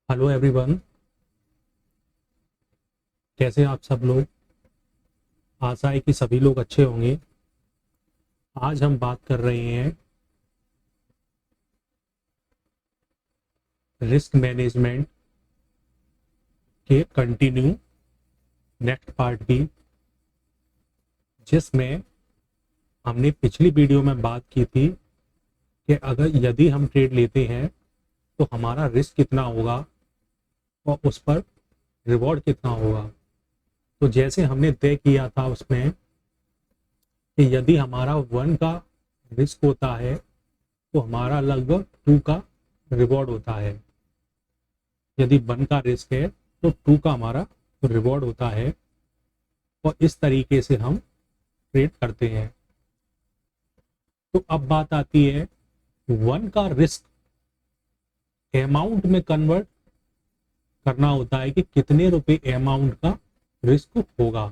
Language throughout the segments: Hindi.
हेलो एवरीवन, कैसे हैं आप सब लोग। आशा है कि सभी लोग अच्छे होंगे। आज हम बात कर रहे हैं रिस्क मैनेजमेंट के कंटिन्यू नेक्स्ट पार्ट की, जिसमें हमने पिछली वीडियो में बात की थी कि अगर यदि हम ट्रेड लेते हैं तो हमारा रिस्क कितना होगा और उस पर रिवॉर्ड कितना होगा। तो जैसे हमने तय किया था उसमें कि यदि हमारा 1 का रिस्क होता है तो हमारा लगभग 2 का रिवॉर्ड होता है। यदि 1 का रिस्क है तो 2 का हमारा रिवॉर्ड होता है। और इस तरीके से हम ट्रेड करते हैं। तो अब बात आती है 1 का रिस्क अमाउंट में कन्वर्ट करना होता है कि कितने रुपए अमाउंट का रिस्क होगा।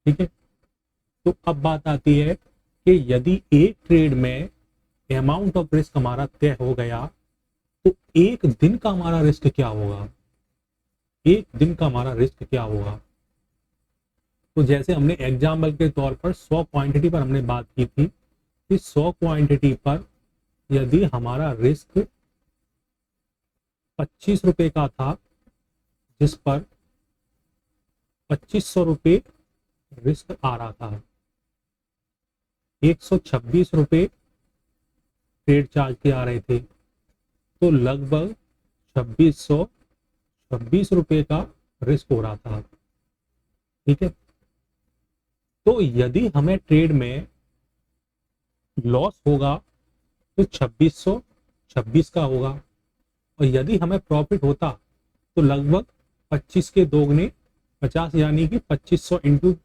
ठीक है, तो अब बात आती है कि यदि एक ट्रेड में अमाउंट ऑफ रिस्क हमारा तय हो गया तो एक दिन का हमारा रिस्क क्या होगा। एक दिन का हमारा रिस्क क्या होगा। तो जैसे हमने एग्जाम्पल के तौर पर 100 क्वांटिटी पर हमने बात की थी कि 100 क्वांटिटी पर यदि हमारा रिस्क 25 रुपए का था, जिस पर 2500 रुपए रिस्क आ रहा था, 126 रुपए ट्रेड चार्ज के आ रहे थे, तो लगभग 2626 रुपए का रिस्क हो रहा था। ठीक है, तो यदि हमें ट्रेड में लॉस होगा तो 2626 का होगा, और यदि हमें प्रॉफिट होता तो लगभग 25 के दोगुने 50, यानी कि 2500 इंटू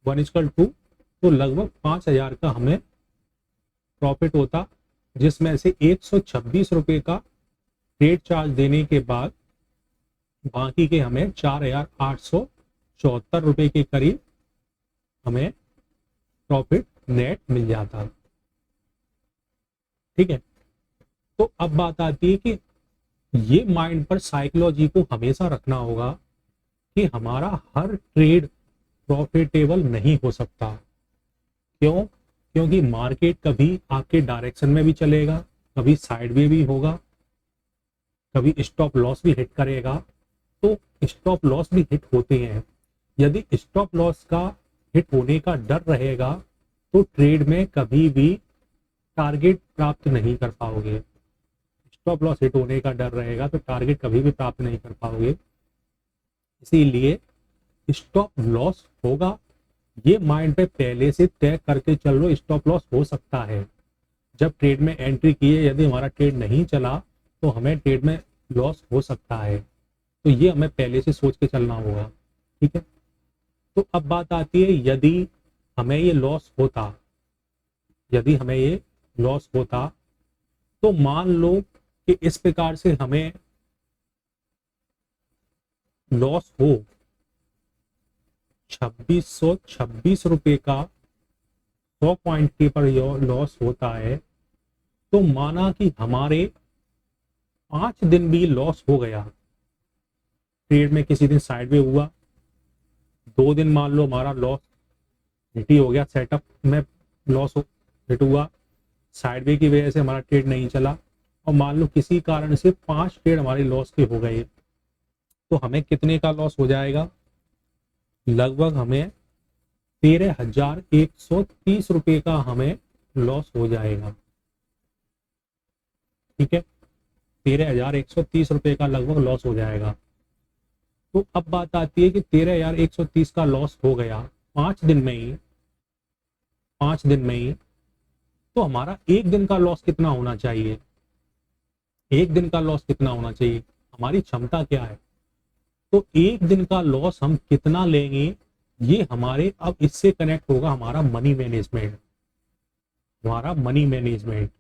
1:2, तो लगभग 5000 का हमें प्रॉफिट होता, जिसमें से 126 रुपए का ट्रेड चार्ज देने के बाद बाकी के हमें 4874 रुपए के करीब हमें प्रॉफिट नेट मिल जाता। ठीक है, तो अब बात आती है कि ये माइंड पर साइकोलॉजी को हमेशा रखना होगा कि हमारा हर ट्रेड प्रॉफिटेबल नहीं हो सकता। क्यों? क्योंकि मार्केट कभी आपके डायरेक्शन में भी चलेगा, कभी साइडवे भी होगा, कभी स्टॉप लॉस भी हिट करेगा। तो स्टॉप लॉस भी हिट होते हैं। यदि स्टॉप लॉस का हिट होने का डर रहेगा तो ट्रेड में कभी भी टारगेट प्राप्त नहीं कर पाओगे। स्टॉप लॉस हिट होने का डर रहेगा तो टारगेट कभी भी प्राप्त नहीं कर पाओगे। इसीलिए स्टॉप लॉस होगा, ये माइंड पे पहले से तय करके चल लो। स्टॉप लॉस हो सकता है। जब ट्रेड में एंट्री किए यदि हमारा ट्रेड नहीं चला तो हमें ट्रेड में लॉस हो सकता है, तो ये हमें पहले से सोच के चलना होगा। ठीक है, तो अब बात आती है यदि हमें ये लॉस होता, यदि हमें ये लॉस होता तो मान लो कि इस प्रकार से हमें लॉस हो 2626 रुपए का 100 क्वांटिटी पर लॉस होता है, तो माना कि हमारे 5 दिन भी लॉस हो गया। ट्रेड में किसी दिन साइडवे हुआ, 2 दिन मान लो हमारा लॉस हिट ही हो गया, सेटअप में लॉस हिट हुआ, साइडवे की वजह से हमारा ट्रेड नहीं चला, और मान लो किसी कारण से 5 ट्रेड हमारे लॉस के हो गए, तो हमें कितने का लॉस हो जाएगा। लगभग हमें 13,130 रुपए का हमें लॉस हो जाएगा। ठीक है, 13,130 रुपए का लगभग लॉस हो जाएगा। तो अब बात आती है कि 13,130 का लॉस हो गया 5 दिन में ही, 5 दिन में ही, तो हमारा एक दिन का लॉस कितना होना चाहिए। एक दिन का लॉस कितना होना चाहिए, हमारी क्षमता क्या है। तो एक दिन का लॉस हम कितना लेंगे, ये हमारे अब इससे कनेक्ट होगा हमारा मनी मैनेजमेंट। हमारा मनी मैनेजमेंट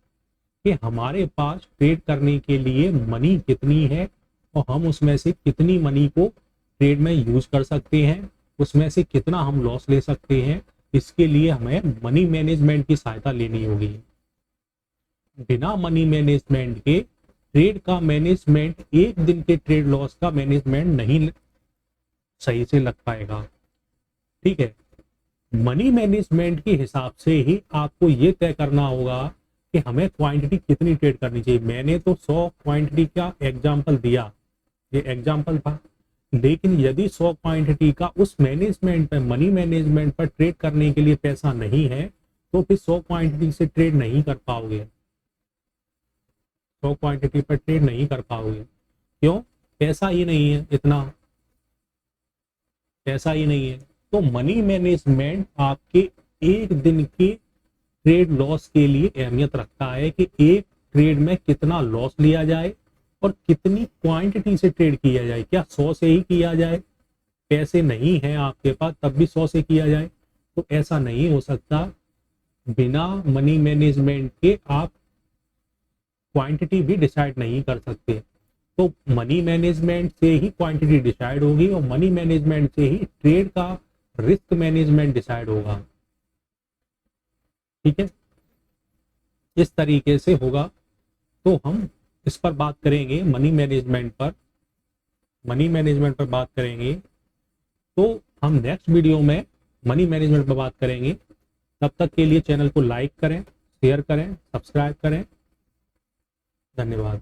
कि हमारे पास ट्रेड करने के लिए मनी कितनी है और हम उसमें से कितनी मनी को ट्रेड में यूज कर सकते हैं, उसमें से कितना हम लॉस ले सकते हैं। इसके लिए हमें मनी मैनेजमेंट की सहायता लेनी होगी। बिना मनी मैनेजमेंट के ट्रेड का मैनेजमेंट, एक दिन के ट्रेड लॉस का मैनेजमेंट नहीं सही से लग पाएगा। ठीक है, मनी मैनेजमेंट के हिसाब से ही आपको ये तय करना होगा कि हमें क्वांटिटी कितनी ट्रेड करनी चाहिए। मैंने तो 100 क्वांटिटी का एग्जांपल दिया, ये एग्जांपल था, लेकिन यदि 100 क्वांटिटी का उस मैनेजमेंट पे, मनी मैनेजमेंट पर ट्रेड करने के लिए पैसा नहीं है, तो फिर 100 क्वांटिटी से ट्रेड नहीं कर पाओगे, 100 क्वांटिटी पर ट्रेड नहीं कर पाओगे। क्यों? पैसा ही नहीं है, इतना पैसा ही नहीं है। तो मनी मैनेजमेंट आपके एक दिन के ट्रेड लॉस के लिए अहमियत रखता है कि एक ट्रेड में कितना लॉस लिया जाए और कितनी क्वांटिटी से ट्रेड किया जाए। क्या 100 से ही किया जाए? पैसे नहीं है आपके पास तब भी 100 से किया जाए? तो ऐसा नहीं हो सकता। बिना मनी मैनेजमेंट के आप क्वांटिटी भी डिसाइड नहीं कर सकते। तो मनी मैनेजमेंट से ही क्वांटिटी डिसाइड होगी और मनी मैनेजमेंट से ही ट्रेड का रिस्क मैनेजमेंट डिसाइड होगा। ठीक है, इस तरीके से होगा। तो हम इस पर बात करेंगे, मनी मैनेजमेंट पर बात करेंगे। तो हम नेक्स्ट वीडियो में मनी मैनेजमेंट पर बात करेंगे। तब तक के लिए चैनल को लाइक करें, शेयर करें, सब्सक्राइब करें। धन्यवाद।